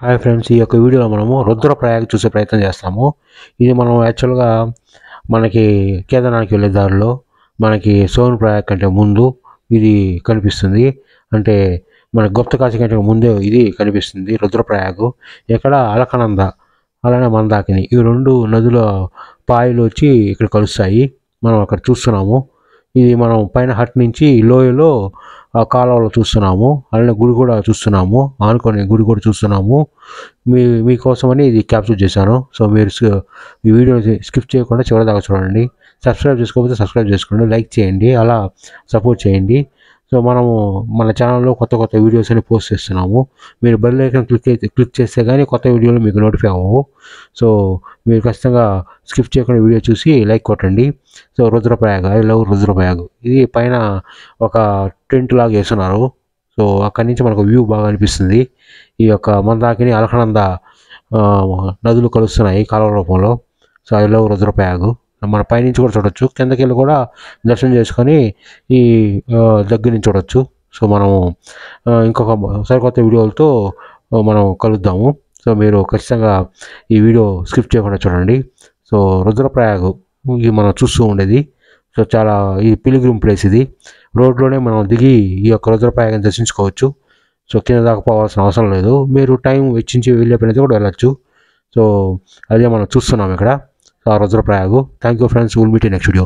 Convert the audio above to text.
Hi friends, ఈ యొక్క వీడియోలో మనము రుద్రప్రయాగ చూసే ప్రయత్నం చేస్తాము. ఇది మనం యాక్చువల్గా మనకి కేదార్నాథ్కి వెళ్ళే దారిలో మనకి సోన్ప్రయాగ్ కంటే ముందు ఇది కనిపిస్తుంది. అంటే మన గుప్తకాశీ కంటే ముందే ఇది కనిపిస్తుంది రుద్రప్రయాగ. ఇక్కడ అలకనంద అలానే మందాకిని ఈ రెండు నదుల పాయలు వచ్చి ఇక్కడ కలుస్తాయి. మనం అక్కడ చూస్తున్నాము. ఇది మనం పైన హట్ నుంచి లోయలో ఆ కాలువలో చూస్తున్నాము. అలానే గుడి కూడా చూస్తున్నాము. ఆనుకొని గుడి కూడా చూస్తున్నాము. మీకోసమని ఇది క్యాప్చర్ చేశాను. సో మీరు ఈ వీడియోని స్కిప్ చేయకుండా చివరిదాకా చూడండి. సబ్స్క్రైబ్ చేసుకోకపోతే సబ్స్క్రైబ్ చేసుకోండి, లైక్ చేయండి, అలా సపోర్ట్ చేయండి. సో మనము మన ఛానల్లో కొత్త కొత్త వీడియోస్ అని పోస్ట్ చేస్తున్నాము. మీరు బెల్ ఐకాన్ క్లిక్ చేస్తే కానీ కొత్త వీడియోలు మీకు నోటిఫై అవ్వవు. సో మీరు ఖచ్చితంగా స్కిప్ చేయకుండా వీడియో చూసి లైక్ కొట్టండి. So Rudraprayag, I love Rudraprayag. ఇది పైన ఒక టెంట్ లాగా వేస్తున్నారు. సో అక్కడి నుంచి మనకు వ్యూ బాగా అనిపిస్తుంది. ఈ యొక్క మందాకిని అలకనంద నదులు కలుస్తున్నాయి కాలువ రూపంలో. So I love Rudraprayag. మన పైనుంచి కూడా చూడొచ్చు, కిందకి వెళ్ళి కూడా దర్శనం చేసుకొని ఈ దగ్గర నుంచి చూడొచ్చు. సో మనము ఇంకొక సరికొత్త వీడియోలతో మనం కలుద్దాము. సో మీరు ఖచ్చితంగా ఈ వీడియో స్కిప్ చేయకుండా చూడండి. సో రుద్రప్రయాగ ఇది మనం చూస్తూ ఉండేది. సో చాలా ఈ పిలిగ్రిమ్ ప్లేస్ ఇది. రోడ్లోనే మనం దిగి ఈ యొక్క రుద్రప్రయాగని దర్శించుకోవచ్చు. సో కింద దాకా పోవాల్సిన అవసరం లేదు. మీరు టైం వెచ్చించి వెళ్ళే పని అయితే కూడా వెళ్ళచ్చు. సో అదే మనం చూస్తున్నాం ఇక్కడ Rudraprayag. Thank you friends, will meet in next video.